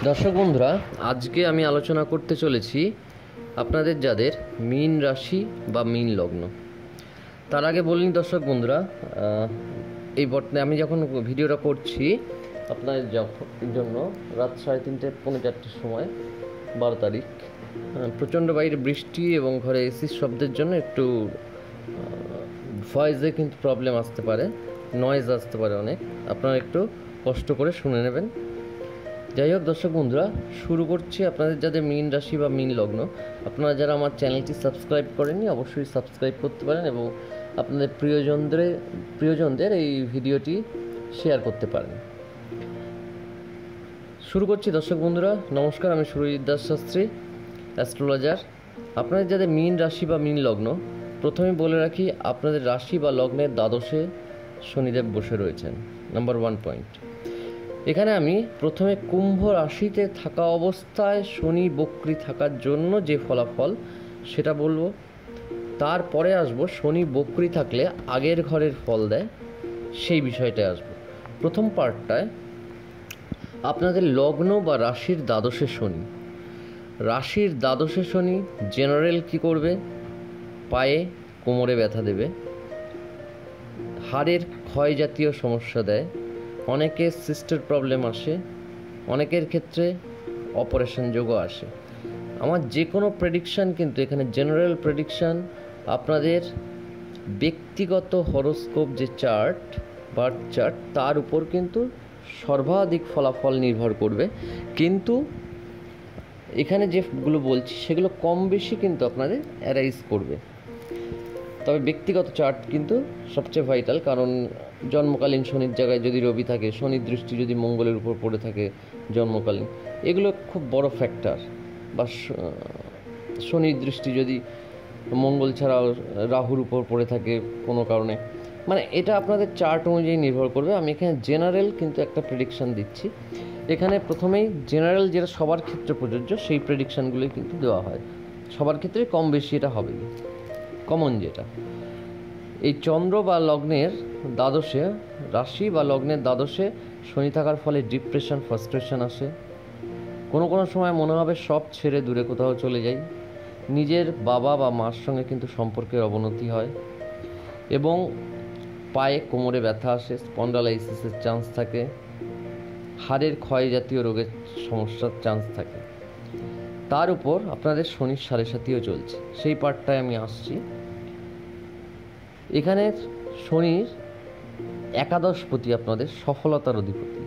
দর্শক বন্ধুরা, আজকে আমি আলোচনা করতে চলেছি আপনাদের যাদের মীন রাশি বা মীন লগ্ন। তার আগে বলিনি দর্শক বন্ধুরা, আমি যখন ভিডিওটা করছি আপনাদের জন্য রাত 3:30 পৌনে 4টের সময় 12 তারিখ, প্রচণ্ড বাইরে বৃষ্টি এবং ঘরে এসির শব্দের জন্য একটু ভয়েসে কিন্তু প্রবলেম আসতে পারে, নয়েজ আসতে পারে অনেক। আপনারা একটু কষ্ট করে শুনে নেবেন। যাই হোক দর্শক বন্ধুরা, শুরু করছি। আপনাদের যাদের মীন রাশি বা মীন লগ্ন, আপনারা যারা আমার চ্যানেলটি সাবস্ক্রাইব করেননি অবশ্যই সাবস্ক্রাইব করতে পারেন এবং আপনাদের প্রিয়জনদের এই ভিডিওটি শেয়ার করতে পারেন। শুরু করছি দর্শক বন্ধুরা। নমস্কার, আমি সুরজিৎ দাস শাস্ত্রী, অ্যাস্ট্রোলজার। আপনাদের যাদের মীন রাশি বা মীন লগ্ন, প্রথমে বলে রাখি আপনাদের রাশি বা লগ্নের দ্বাদশে শনিদেব বসে রয়েছেন। Number 1 point. এখানে আমি প্রথমে কুম্ভ রাশিতে থাকা অবস্থায় শনি বক্রী থাকার জন্য যে ফলাফল সেটা বলবো। তারপরে আসবো শনি বক্রী থাকলে আগের ঘরের ফল দেয় সেই বিষয়টায় আসবো। প্রথম পার্টটায় আপনাদের লগ্ন বা রাশির দ্বাদশে শনি। রাশির দ্বাদশে শনি জেনারেল কি করবে? পায়ে কোমরে ব্যথা দেবে, হাড়ের ক্ষয় জাতীয় সমস্যা দেয়, অনেকের সিস্টের প্রবলেম আসে, অনেকের ক্ষেত্রে অপারেশন যোগও আসে। আমার যে কোনো প্রেডিকশান কিন্তু এখানে জেনারেল প্রেডিকশান, আপনাদের ব্যক্তিগত হরোস্কোপ যে চার্ট, বার্থ চার্ট, তার উপর কিন্তু সর্বাধিক ফলাফল নির্ভর করবে। কিন্তু এখানে যেগুলো বলছি সেগুলো কম বেশি কিন্তু আপনাদের অ্যারাইজ করবে, তবে ব্যক্তিগত চার্ট কিন্তু সবচেয়ে ভাইটাল। কারণ জন্মকালীন শনির জায়গায় যদি রবি থাকে, শনির দৃষ্টি যদি মঙ্গলের উপর পড়ে থাকে জন্মকালীন, এগুলো খুব বড় ফ্যাক্টর। বা শনির দৃষ্টি যদি মঙ্গল ছাড়াও রাহুর উপর পড়ে থাকে কোনো কারণে, মানে এটা আপনাদের চার্ট অনুযায়ী নির্ভর করবে। আমি এখানে জেনারেল কিন্তু একটা প্রেডিকশান দিচ্ছি। এখানে প্রথমেই জেনারেল যেটা সবার ক্ষেত্রে প্রযোজ্য, সেই প্রেডিকশানগুলোই কিন্তু দেওয়া হয়। সবার ক্ষেত্রে কম বেশি এটা হবেই, কমন যেটা। এই চন্দ্র বা লগ্নের দ্বাদশে, রাশি বা লগ্নের দ্বাদশে শনি থাকার ফলে ডিপ্রেশন, ফ্রাস্ট্রেশন আসে। কোনো কোনো সময় মনে হবে সব ছেড়ে দূরে কোথাও চলে যাই। নিজের বাবা বা মার সঙ্গে কিন্তু সম্পর্কের অবনতি হয় এবং পায়ে কোমরে ব্যথা আসে, স্পন্ডালাইসিসের চান্স থাকে, হাড়ের ক্ষয় জাতীয় রোগের সমস্যার চান্স থাকে। তার উপর আপনাদের শনির 7.5ও চলছে, সেই পার্টটায় আমি আসছি। এখানে শনির একাদশপতি আপনাদের সফলতার অধিপতি।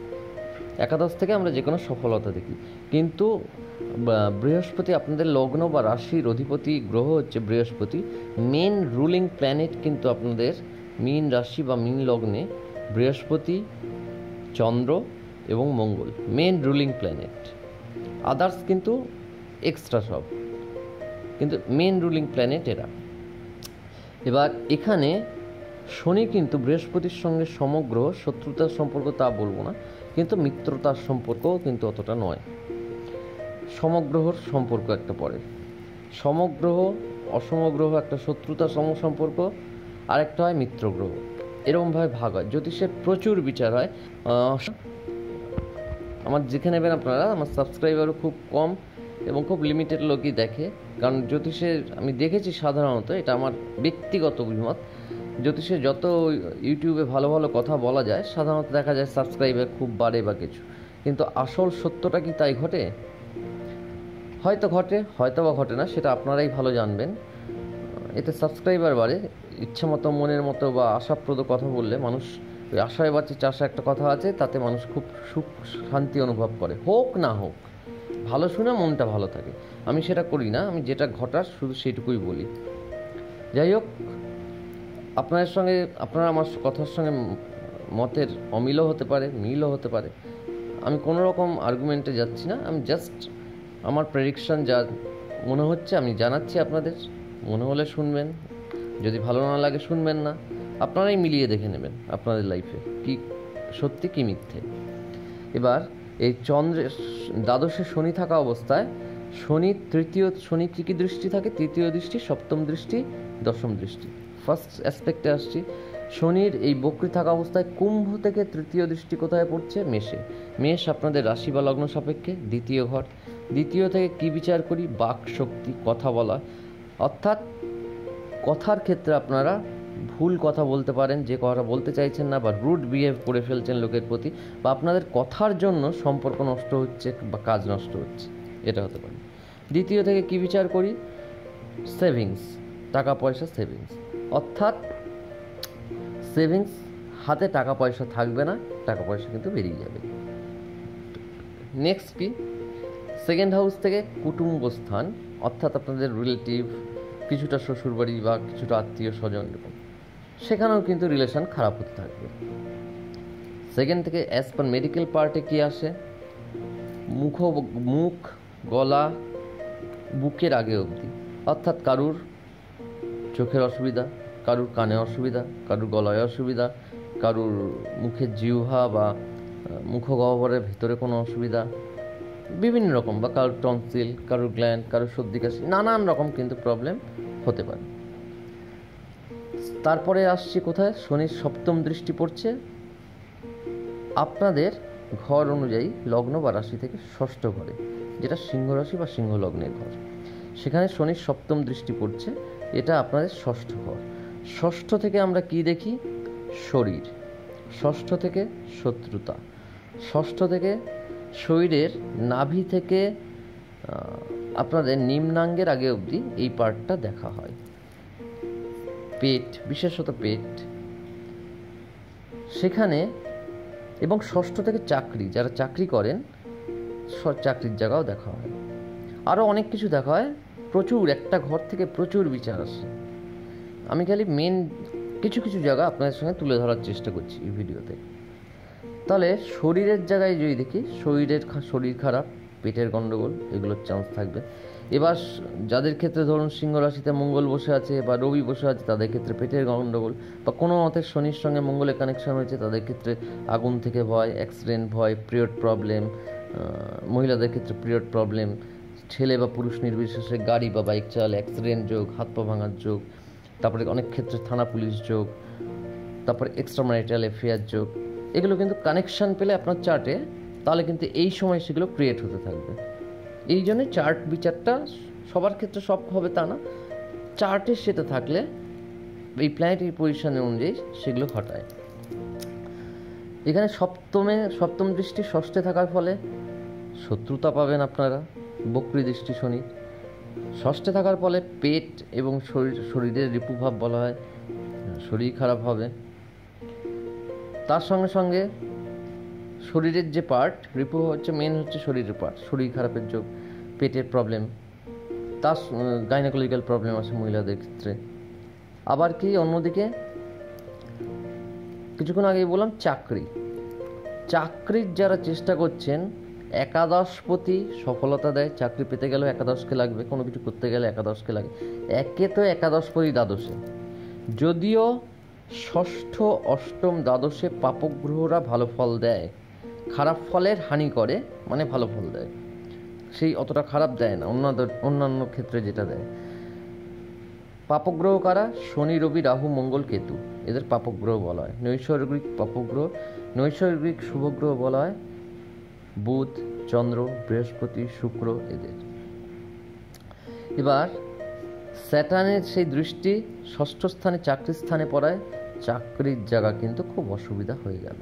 একাদশ থেকে আমরা যে কোনো সফলতা দেখি, কিন্তু বৃহস্পতি আপনাদের লগ্ন বা রাশির অধিপতি গ্রহ হচ্ছে বৃহস্পতি। মেন রুলিং প্ল্যানেট কিন্তু আপনাদের মীন রাশি বা মীন লগ্নে বৃহস্পতি, চন্দ্র এবং মঙ্গল মেন রুলিং প্ল্যানেট। আদার্স কিন্তু এক্সট্রা সব, কিন্তু মেন রুলিং প্ল্যানেট এরা। এবার এখানে শনি কিন্তু বৃহস্পতির সঙ্গে সমগ্র শত্রুতার সম্পর্ক তা বলবো না, কিন্তু মিত্রতার সম্পর্কও কিন্তু অতটা নয়। সমগ্রহর সম্পর্ক একটা পড়ে, সমগ্রহ অসমগ্রহ একটা শত্রুতার সম্পর্ক, আরেকটা হয় মিত্রগ্রহ। এরকমভাবে ভাগ হয়। জ্যোতিষের প্রচুর বিচার হয়। আমার যেখানে নেবেন আপনারা, আমার সাবস্ক্রাইবারও খুব কম এবং খুব লিমিটেড লোকই দেখে। কারণ জ্যোতিষের আমি দেখেছি সাধারণত, এটা আমার ব্যক্তিগত অভিমত, জ্যোতিষে যত ইউটিউবে ভালো ভালো কথা বলা যায় সাধারণত দেখা যায় সাবস্ক্রাইবার খুব বাড়ে বা কিছু, কিন্তু আসল সত্যটা কি তাই ঘটে? হয়তো ঘটে, হয়তো বা ঘটে না, সেটা আপনারাই ভালো জানবেন। এতে সাবস্ক্রাইবার বাড়ে, ইচ্ছা মতো মনের মতো বা আশাপ্রদ কথা বললে মানুষ, ওই আশায় বাড়ছে চাষা একটা কথা আছে, তাতে মানুষ খুব সুখ শান্তি অনুভব করে। হোক না হোক, ভালো শুনে মনটা ভালো থাকে। আমি সেটা করি না, আমি যেটা ঘটার শুধু সেইটুকুই বলি। যাই হোক, আপনার সঙ্গে, আপনারা আমার কথার সঙ্গে মতের অমিলও হতে পারে, মিলও হতে পারে। আমি কোনো রকম আর্গুমেন্টে যাচ্ছি না, আমি জাস্ট আমার প্রেডিকশান যা মনে হচ্ছে আমি জানাচ্ছি আপনাদের। মনে হলে শুনবেন, যদি ভালো না লাগে শুনবেন না। আপনারাই মিলিয়ে দেখে নেবেন আপনাদের লাইফে কি সত্যি কি মিথ্যে। এবার এই চন্দ্রের দ্বাদশে শনি থাকা অবস্থায় শনি কি দৃষ্টি থাকে? তৃতীয় দৃষ্টি, সপ্তম দৃষ্টি, দশম দৃষ্টি। ফার্স্ট অ্যাসপেক্টে আসছি। শনির এই বক্রী থাকা অবস্থায় কুম্ভ থেকে তৃতীয় দৃষ্টি কোথায় পড়ছে? মেষে। মেষ আপনাদের রাশি বা লগ্ন সাপেক্ষে দ্বিতীয় ঘর। দ্বিতীয় থেকে কি বিচার করি? বাক শক্তি, কথা বলা, অর্থাৎ কথার ক্ষেত্রে আপনারা ভুল কথা বলতে পারেন, যে কথা বলতে চাইছেন না, বা রুড বিহেভ করে ফেলছেন লোকের প্রতি, বা আপনাদের কথার জন্য সম্পর্ক নষ্ট হচ্ছে বা কাজ নষ্ট হচ্ছে, এটা হতে পারে। দ্বিতীয় থেকে কি বিচার করি? সেভিংস, টাকা পয়সা সেভিংস, অর্থাৎ সেভিংস, হাতে টাকা পয়সা থাকবে না, টাকা পয়সা কিন্তু বেরিয়ে যাবে। নেক্সট কি? সেকেন্ড হাউস থেকে কুটুম্ব স্থান, অর্থাৎ আপনাদের রিলেটিভ, কিছুটা শ্বশুরবাড়ি বা কিছুটা আত্মীয় স্বজন, এরকম সেখানেও কিন্তু রিলেশন খারাপ হতে থাকবে। সেকেন্ড থেকে অ্যাজ পার মেডিকেল পার্টে কি আসে? মুখ, গলা, বুকের আগে অবধি, অর্থাৎ কারুর চোখের অসুবিধা, কারুর কানে অসুবিধা, কারুর গলায় অসুবিধা, কারুর মুখের জিহ্বা বা মুখগহ্বরের ভিতরে কোনো অসুবিধা, বিভিন্ন রকম, বা কারুর টনসিল, কারুর গ্ল্যান্ড, কারুর সর্দি কাশি, নানান রকম কিন্তু প্রবলেম হতে পারে। তারপরে আসছি কোথায়? শনির সপ্তম দৃষ্টি পড়ছে আপনাদের ঘর অনুযায়ী লগ্ন বা রাশি থেকে ষষ্ঠ ঘরে, যেটা সিংহ রাশি বা সিংহ লগ্নের ঘর। সেখানে শনির সপ্তম দৃষ্টি পড়ছে, এটা আপনাদের ষষ্ঠ ঘর। ষষ্ঠ থেকে আমরা কি দেখি? শরীর। ষষ্ঠ থেকে শত্রুতা। ষষ্ঠ থেকে শরীরের নাভি থেকে আপনাদের নিম্নাঙ্গের আগে অবধি এই পার্টটা দেখা হয়। পেট, বিশেষত পেট সেখানে, এবং ষষ্ঠ থেকে চাকরি, যারা চাকরি করেন চাকরির জায়গাও দেখা হয়। আরও অনেক কিছু দেখা হয়, প্রচুর, একটা ঘর থেকে প্রচুর বিচার আসে। আমি খালি মেন কিছু কিছু জায়গা আপনাদের সঙ্গে তুলে ধরার চেষ্টা করছি এই ভিডিওতে। তাহলে শরীরের জায়গায় যদি দেখি, শরীর খারাপ, পেটের গণ্ডগোল, এগুলোর চান্স থাকবে। এবার যাদের ক্ষেত্রে ধরুন সিংহ রাশিতে মঙ্গল বসে আছে বা রবি বসে আছে, তাদের ক্ষেত্রে পেটের গণ্ডগোল, বা কোনো মতে শনির সঙ্গে মঙ্গলের কানেকশন হয়েছে, তাদের ক্ষেত্রে আগুন থেকে ভয়, অ্যাক্সিডেন্ট ভয়, পিরিয়ড প্রবলেম, মহিলাদের ক্ষেত্রে পিরিয়ড প্রবলেম, ছেলে বা পুরুষ নির্বিশেষে গাড়ি বা বাইক চালালে অ্যাক্সিডেন্ট যোগ, হাত পা ভাঙার যোগ, তারপরে অনেক ক্ষেত্রে থানা পুলিশ যোগ, তারপরে এক্সট্রা ম্যারিটাল অ্যাফেয়ার যোগ, এগুলো কিন্তু কানেকশান পেলে আপনার চার্টে, তাহলে কিন্তু এই সময় সেগুলো ক্রিয়েট হতে থাকবে। এই জন্য চার্ট বিচারটা সবার ক্ষেত্রে সব হবে তা না, চার্টে সেটা থাকলে এই প্ল্যানেটারি পজিশনের অনুযায়ী সেগুলো ঘটায়। এখানে সপ্তম দৃষ্টি ষষ্ঠে থাকার ফলে শত্রুতা পাবেন আপনারা, বক্রী দৃষ্টি শনি। ষষ্ঠে থাকার ফলে পেট এবং শরীরের রিপুভাব বলা হয়, শরীর খারাপ হবে। তার সঙ্গে সঙ্গে শরীরের যে পার্ট, রিপু হচ্ছে মেন, হচ্ছে শরীরের পার্ট, শরীর খারাপের যোগ, পেটের প্রবলেম, তার গাইনোকোলজিক্যাল প্রবলেম আছে মহিলাদের ক্ষেত্রে। আবার কি অন্যদিকে কিছুক্ষণ আগেই বললাম চাকরির যারা চেষ্টা করছেন, একাদশপতি সফলতা দেয়। চাকরি পেতে গেলেও একাদশকে লাগবে, কোনো কিছু করতে গেলে একাদশকে লাগে। একে তো একাদশপতি দ্বাদশে, যদিও ষষ্ঠ, অষ্টম, দ্বাদশে পাপগ্রহরা ভালো ফল দেয়, খারাপ ফলের হানি করে, মানে ভালো ফল দেয়, সেই অতটা খারাপ দেয় না অন্যান্য ক্ষেত্রে যেটা দেয়। পাপগ্রহ কারা? শনি, রবি, রাহু, মঙ্গল, কেতু, এদের পাপগ্রহ বলা হয়। নৈসর্গিক পাপগ্রহ, নৈসর্গিক শুভগ্রহ বলা হয় বুধ, চন্দ্র, বৃহস্পতি, শুক্র, এদের। এবার স্যাটার্নের সেই দৃষ্টি ষষ্ঠ স্থানে, চাকরির স্থানে পড়ায়, চাকরির জায়গা কিন্তু খুব অসুবিধা হয়ে গেল।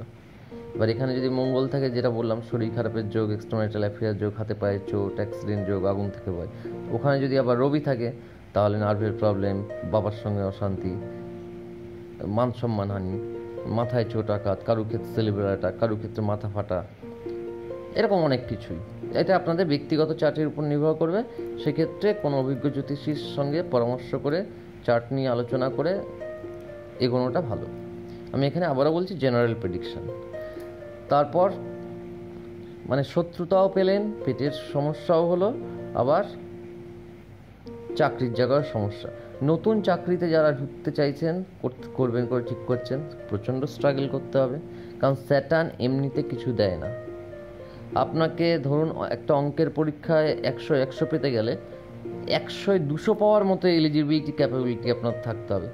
এবার এখানে যদি মঙ্গল থাকে, যেটা বললাম শরীর খারাপের যোগ, এক্সট্রাম্যারিটাল অ্যাফেয়ার যোগ, হাতে পায়ে চোট, অ্যাক্সিডেন্ট যোগ, আগুন থেকে ভয়। ওখানে যদি আবার রবি থাকে, তাহলে নার্ভের প্রবলেম, বাবার সঙ্গে অশান্তি, মান সম্মানহানি, মাথায় চোট আঘাত, কারুর ক্ষেত্রে সেলিব্রাল অ্যাটাক, কারুর ক্ষেত্রে মাথা ফাটা, এরকম অনেক কিছুই। এটা আপনাদের ব্যক্তিগত চার্টের উপর নির্ভর করবে। সেক্ষেত্রে কোনো অভিজ্ঞ জ্যোতিষীর সঙ্গে পরামর্শ করে চার্ট নিয়ে আলোচনা করে এগোনোটা ভালো। আমি এখানে আবারও বলছি জেনারেল প্রেডিকশন। তারপর মানে শত্রুতাও পেলেন, পেটের সমস্যাও হলো, আবার চাকরির জায়গায় সমস্যা। নতুন চাকরিতে যারা ঢুকতে চাইছেন, করবেন করে ঠিক করছেন, প্রচণ্ড স্ট্রাগল করতে হবে, কারণ স্যাটার্ন এমনিতে কিছু দেয় না। আপনাকে ধরুন একটা অঙ্কের পরীক্ষায় 100 পেতে গেলে 100-200 পাওয়ার মতো এলিজিবিলিটি ক্যাপাবিলিটি আপনার থাকতে হবে।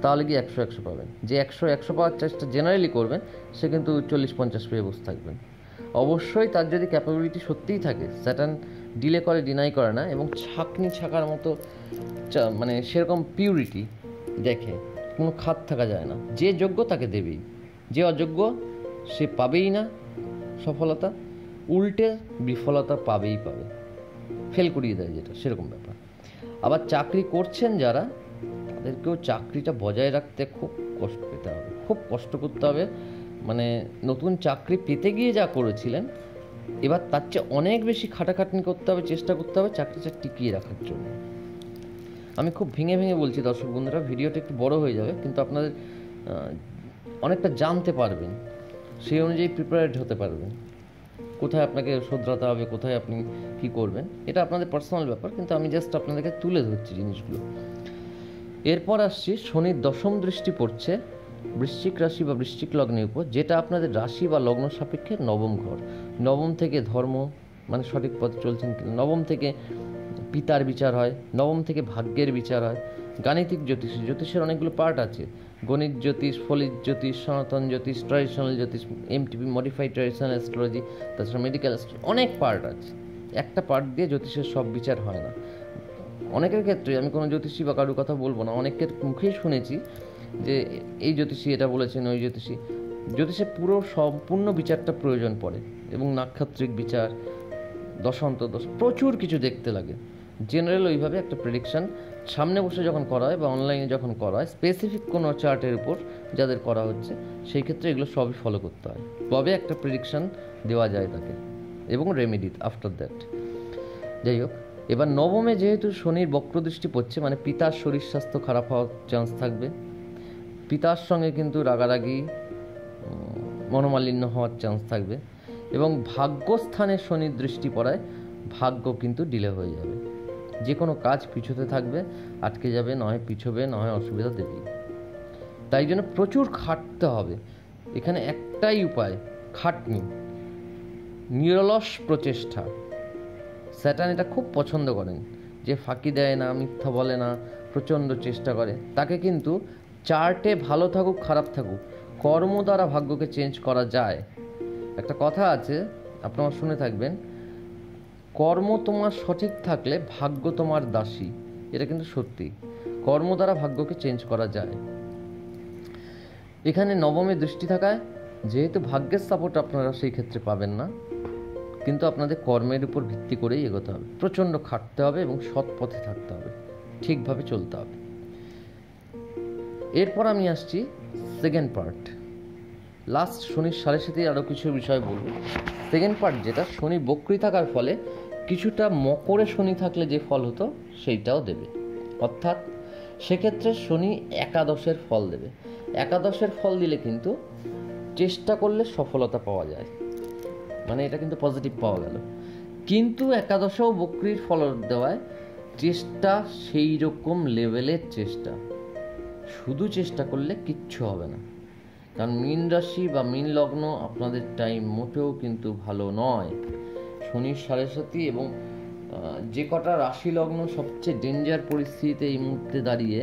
তাহলে কি 100 পাবেন। যে 100 পাওয়ার চেষ্টা জেনারেলি করবেন সে কিন্তু 40-50 পেয়ে বসে থাকবেন। অবশ্যই তার যদি ক্যাপাবিলিটি সত্যিই থাকে, স্যাটার্ন ডিলে করে, ডিনাই করে না, এবং ছাঁকনি ছাকার মতো মানে সেরকম পিউরিটি দেখে, কোনো খাত থাকা যায় না। যে যোগ্য তাকে দেবেই, যে অযোগ্য সে পাবেই না সফলতা, উল্টে বিফলতা পাবেই পাবে, ফেল করিয়ে দেয় যেটা, সেরকম ব্যাপার। আবার চাকরি করছেন যারা, তাদেরকেও চাকরিটা বজায় রাখতে খুব কষ্ট পেতে হবে, খুব কষ্ট করতে হবে। মানে নতুন চাকরি পেতে গিয়ে যা করেছিলেন, এবার তার চেয়ে অনেক বেশি খাটাখাটনি করতে হবে, চেষ্টা করতে হবে চাকরিটা টিকিয়ে রাখার জন্য। আমি খুব ভেঙে ভেঙে বলছি দর্শক বন্ধুরা, ভিডিওটা একটু বড় হয়ে যাবে, কিন্তু আপনাদের অনেকটা জানতে পারবেন, সেই অনুযায়ী প্রিপারেড হতে পারবেন, কোথায় আপনাকে শোধরাতে হবে, কোথায় আপনি কী করবেন। এটা আপনাদের পার্সোনাল ব্যাপার, কিন্তু আমি জাস্ট আপনাদেরকে তুলে ধরছি জিনিসগুলো। এরপর আসছি, শনির দশম দৃষ্টি পড়ছে বৃশ্চিক রাশি বা বৃশ্চিক লগ্নের উপর, যেটা আপনাদের রাশি বা লগ্ন সাপেক্ষে নবম ঘর। নবম থেকে ধর্ম, মানে সঠিক পথে চলছেন কিনা, নবম থেকে পিতার বিচার হয়, নবম থেকে ভাগ্যের বিচার হয়। গাণিতিক জ্যোতিষ, জ্যোতিষের অনেকগুলো পার্ট আছে, গণিত জ্যোতিষ, ফলিত জ্যোতিষ, সনাতন জ্যোতিষ, ট্র্যাডিশনাল জ্যোতিষ, এমটিপি মডিফাইড ট্র্যাডিশনাল অ্যাস্ট্রোলজি, তাছাড়া মেডিকেল অ্যাস্ট্রোলজি, অনেক পার্ট আছে। একটা পার্ট দিয়ে জ্যোতিষের সব বিচার হয় না। অনেকের ক্ষেত্রে, আমি কোনো জ্যোতিষী বা কারোর কথা বলবো না, অনেকের মুখেই শুনেছি যে এই জ্যোতিষী এটা বলেছেন, ওই জ্যোতিষী। জ্যোতিষে পুরো সম্পূর্ণ বিচারটা প্রয়োজন পড়ে, এবং নাক্ষত্রিক বিচার, দশান্তর্দশা, প্রচুর কিছু দেখতে লাগে। জেনারেল ওইভাবে একটা প্রেডিকশান সামনে বসে যখন করা হয় বা অনলাইনে যখন করা হয়, স্পেসিফিক কোনো চার্টের উপর যাদের করা হচ্ছে, সেই ক্ষেত্রে এগুলো সবই ফলো করতে হয়, তবে একটা প্রেডিকশান দেওয়া যায় তাকে, এবং রেমেডি আফটার দ্যাট। যাই হোক, এবার নবমে যেহেতু শনির বক্রদৃষ্টি পড়ছে, মানে পিতার শরীর স্বাস্থ্য খারাপ হওয়ার চান্স থাকবে, পিতার সঙ্গে কিন্তু রাগারাগি, মনোমালিন্য হওয়ার চান্স থাকবে, এবং ভাগ্যস্থানে শনির দৃষ্টি পড়ায় ভাগ্য কিন্তু ডিলে হয়ে যাবে। যে কোনো কাজ পিছোতে থাকবে, আটকে যাবে, নয় পিছোবে, নয় অসুবিধা দেবেই। তাই জন্য প্রচুর খাটতে হবে। এখানে একটাই উপায়, খাটনি, নিরলস প্রচেষ্টা। স্যাটার্ন এটা খুব পছন্দ করেন, যে ফাঁকি দেয় না, মিথ্যা বলে না, প্রচণ্ড চেষ্টা করে। তাকে কিন্তু চার্টে ভালো থাকুক খারাপ থাকুক, কর্ম দ্বারা ভাগ্যকে চেঞ্জ করা যায়। একটা কথা আছে, আপনারা শুনে থাকবেন, কর্ম তোমার সঠিক থাকলে ভাগ্য তোমার দাসী। এটা কিন্তু সত্যি, কর্ম দ্বারা ভাগ্যকে চেঞ্জ করা যায়। এখানে নবমে দৃষ্টি থাকায় যেহেতু ভাগ্যের সাপোর্ট আপনারা সেই ক্ষেত্রে পাবেন না, কিন্তু আপনাদের কর্মের উপর ভিত্তি করেই এগোতে হবে, প্রচণ্ড খাটতে হবে এবং সৎ পথে থাকতে হবে, ঠিকভাবে চলতে হবে। এরপর আমি আসছি সেকেন্ড পার্ট, লাস্ট শনির সাড়ে সাথে আরও কিছু বিষয় বলব। সেকেন্ড পার্ট যেটা, শনি বক্রী থাকার ফলে কিছুটা মকরে শনি থাকলে যে ফল হতো সেইটাও দেবে, অর্থাৎ সেক্ষেত্রে শনি একাদশের ফল দেবে। একাদশের ফল দিলে কিন্তু চেষ্টা করলে সফলতা পাওয়া যায়, মানে এটা কিন্তু পজিটিভ পাওয়া গেল। কিন্তু একাদশেও বক্রীর ফল দেওয়ায় চেষ্টা সেই রকম লেভেলের চেষ্টা, শুধু চেষ্টা করলে কিচ্ছু হবে না। কারণ মীন রাশি বা মীন লগ্ন আপনাদের টাইম মোটেও কিন্তু ভালো নয়। শনির সাড়ে সাথী এবং যে কটা রাশি লগ্ন সবচেয়ে ডেঞ্জার পরিস্থিতিতে এই মুহূর্তে দাঁড়িয়ে,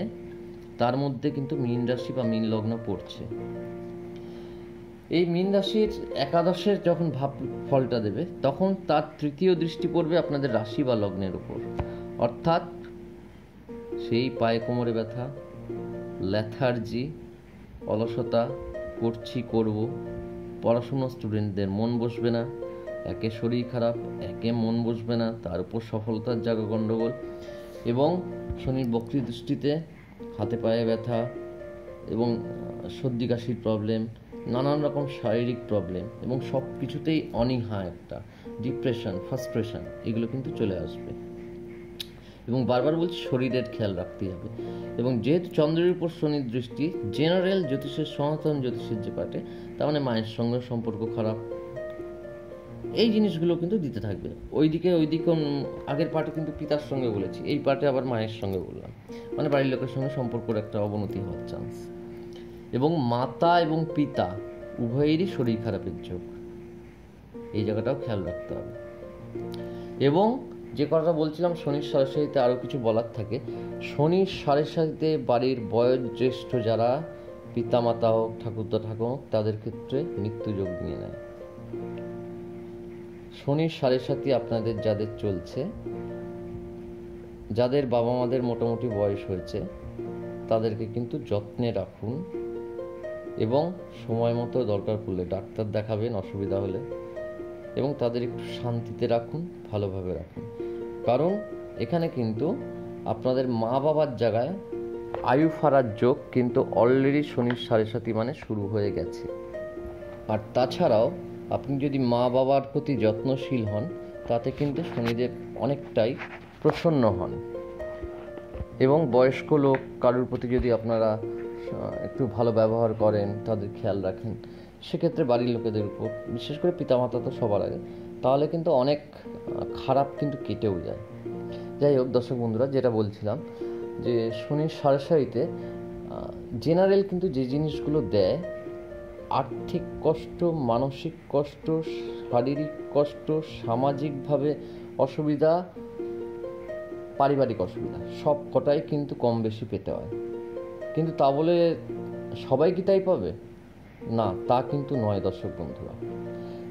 তার মধ্যে কিন্তু মীন রাশি বা মীন লগ্ন পড়ছে। এই মীন রাশির একাদশের যখন ভাব ফলটা দেবে, তখন তার তৃতীয় দৃষ্টি পড়বে আপনাদের রাশি বা লগ্নের উপর, অর্থাৎ সেই পায়ে কোমরে ব্যথা, লেথার্জি, অলসতা, করব, পড়াশুনো স্টুডেন্টদের মন বসবে না, একে শরীর খারাপ, একে মন বসবে না, তার উপর সফলতার জায়গা গণ্ডগোল, এবং শনির বক্রী দৃষ্টিতে হাতে পায়ে ব্যথা এবং সর্দি কাশির প্রবলেম, নানান রকম শারীরিক প্রবলেম, এবং সব কিছুতেই অনীহা, একটা ডিপ্রেশন, ফ্রাস্ট্রেশন, এগুলো কিন্তু চলে আসবে। এবং বারবার বলছি, শরীরের খেয়াল রাখতেই হবে। এবং যেহেতু চন্দ্রের উপর শনির দৃষ্টি, জেনারেল জ্যোতিষের, সনাতন জ্যোতিষের যে পার্টে, তার মানে মায়ের সঙ্গে সম্পর্ক খারাপ, এই জিনিসগুলো কিন্তু দিতে থাকবে। ওইদিকে আগের পার্টে কিন্তু পিতার সঙ্গে বলেছি, এই পার্টে আবার মায়ের সঙ্গে বললাম, মানে বাড়ির লোকের সঙ্গে সম্পর্কের একটা অবনতি হওয়ার চান্স। এবং মাতা এবং পিতা উভয়েরই শরীর খারাপের যোগ, এই জায়গাটাও খেয়াল রাখতে হবে। এবং যে কথাটা বলছিলাম শনির সাড়ে সাথীতে আরও কিছু বলার থাকে। শনির সাড়ে সাথীতে বাড়ির বয়োজ্যেষ্ঠ যারা পিতামাতা হোক, ঠাকুরদা ঠাকুর হোক, তাদের ক্ষেত্রে মৃত্যু যোগ নিয়ে নেয়। শনির সাড়ে সাথী আপনাদের যাদের চলছে, যাদের বাবা মাদের মোটামুটি বয়স হয়েছে, তাদেরকে কিন্তু যত্নে রাখুন এবং সময় মতো দরকার পড়লে ডাক্তার দেখাবেন অসুবিধা হলে, এবং তাদের একটু শান্তিতে রাখুন, ভালোভাবে রাখুন। কারণ এখানে কিন্তু আপনাদের মা বাবার জায়গায় আয়ু ফারার যোগ কিন্তু অলরেডি শনির সাড়ে সাথী মানে শুরু হয়ে গেছে। আর তাছাড়াও আপনি যদি মা বাবার প্রতি যত্নশীল হন, তাতে কিন্তু শনিদেব অনেকটাই প্রসন্ন হন। এবং বয়স্ক লোক কারোর প্রতি যদি আপনারা একটু ভালো ব্যবহার করেন, তাদের খেয়াল রাখেন, সেক্ষেত্রে বাড়ির লোকেদের উপর, বিশেষ করে পিতামাতা তো সবার আগে, তাহলে কিন্তু অনেক খারাপ কিন্তু কেটেও যায়। যাই হোক দর্শক বন্ধুরা, যেটা বলছিলাম যে শনির সাড়ে সাথীতে জেনারেল কিন্তু যে জিনিসগুলো দেয়, আর্থিক কষ্ট, মানসিক কষ্ট, শারীরিক কষ্ট, সামাজিকভাবে অসুবিধা, পারিবারিক অসুবিধা, সব কটাই কিন্তু কম বেশি পেতে হয়। কিন্তু তা বলে সবাই কি তাই পাবে? না, তা কিন্তু নয় দর্শক বন্ধুরা।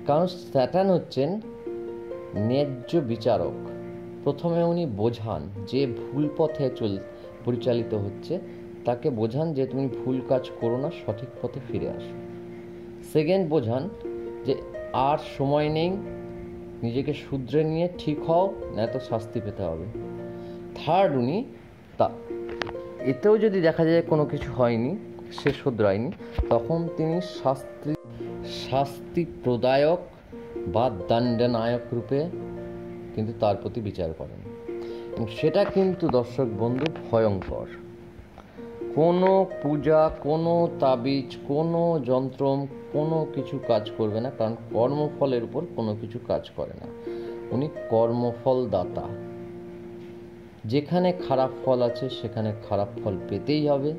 কারণ স্যাটার্ন হচ্ছেন ন্যায্য বিচারক। প্রথমে উনি বোঝান যে ভুল পথে পরিচালিত হচ্ছে, তাকে বোঝান যে তুমি ভুল কাজ করো না, সঠিক পথে ফিরে আসো। সেকেন্ড বোঝান যে আর সময় নেই, নিজেকে শুধরে নিয়ে ঠিক হও, নয়তো শাস্তি পেতে হবে। থার্ড, উনি এতেও যদি দেখা যায় কোনো কিছু হয়নি, সে শুধরায়নি, তখন তিনি শাস্তি প্রদায়ক বা দণ্ডনায়ক রূপে কিন্তু তার প্রতি বিচার করেন। এবং সেটা কিন্তু দর্শক বন্ধু ভয়ঙ্কর। কোনো পূজা, কোনো তাবিজ, কোনো যন্ত্র, কোনো কিছু কাজ করবে না, কারণ কর্মফলের উপর কোনো কিছু কাজ করে না। উনি কর্মফল দাতা। যেখানে খারাপ ফল আছে সেখানে খারাপ ফল পেতেই হবে,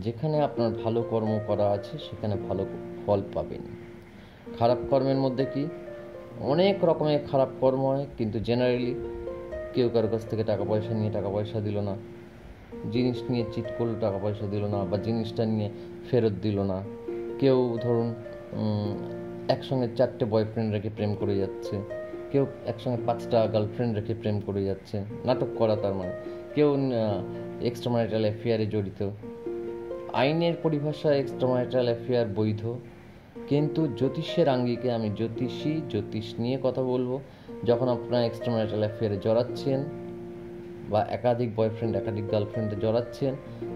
যেখানে আপনার ভালো কর্ম করা আছে সেখানে ভালো ফল পাবেন। খারাপ কর্মের মধ্যে কি অনেক রকমের খারাপ কর্ম হয়, কিন্তু জেনারেলি কেউ কারো কাছ থেকে টাকা পয়সা নিয়ে টাকা পয়সা দিল না, জিনিস নিয়ে চিট করলো, টাকা পয়সা দিল না, বা জিনিসটা নিয়ে ফেরত দিল না। কেউ ধরুন একসঙ্গে 4টে বয়ফ্রেন্ড রেখে প্রেম করে যাচ্ছে, কেউ একসঙ্গে 5টা গার্লফ্রেন্ড রেখে প্রেম করে যাচ্ছে, নাটক করা তার মানে। কেউ এক্সট্রাম্যারিটাল অ্যাফেয়ারে জড়িত। আইনের পরিভাষায় এক্সট্রাম্যারিটাল অ্যাফেয়ার বৈধ, কিন্তু জ্যোতিষের আঙ্গিকে আমি জ্যোতিষ নিয়ে কথা বলবো। যখন আপনারা এক্সট্রাম্যারিটাল অ্যাফেয়ারে জড়াচ্ছেন বা একাধিক বয়ফ্রেন্ড, একাধিক গার্লফ্রেন্ডে জড়াচ্ছেন,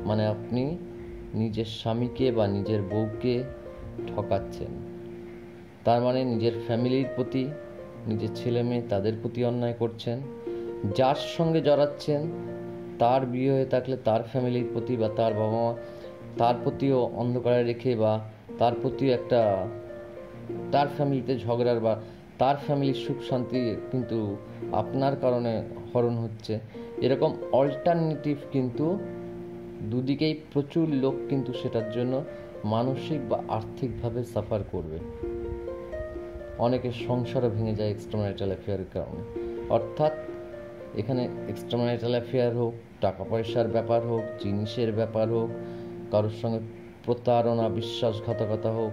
মানে আপনি নিজের স্বামীকে বা নিজের বউকে ঠকাচ্ছেন। তার মানে নিজের ফ্যামিলির প্রতি, নিজের ছেলে মেয়ে, তাদের প্রতি অন্যায় করছেন। যার সঙ্গে জড়াচ্ছেন তার বিয়ে হয়ে থাকলে তার ফ্যামিলির প্রতি বা তার বাবা মা, তার প্রতিও অন্ধকারে রেখে, বা তার প্রতিও একটা, তার ফ্যামিলিতে ঝগড়ার বা তার ফ্যামিলির সুখ শান্তি কিন্তু আপনার কারণে হরণ হচ্ছে। এরকম অল্টারনেটিভ কিন্তু দুদিকেই প্রচুর লোক কিন্তু সেটার জন্য মানসিক বা আর্থিকভাবে সাফার করবে। অনেকের সংসারও ভেঙে যায় এক্সট্রাম্যারিটাল অ্যাফেয়ারের কারণে। অর্থাৎ এখানে এক্সট্রাম্যারিটাল অ্যাফেয়ার হোক, টাকা পয়সার ব্যাপার হোক, জিনিসের ব্যাপার হোক, কারোর সঙ্গে প্রতারণা, বিশ্বাসঘাতকতা হোক,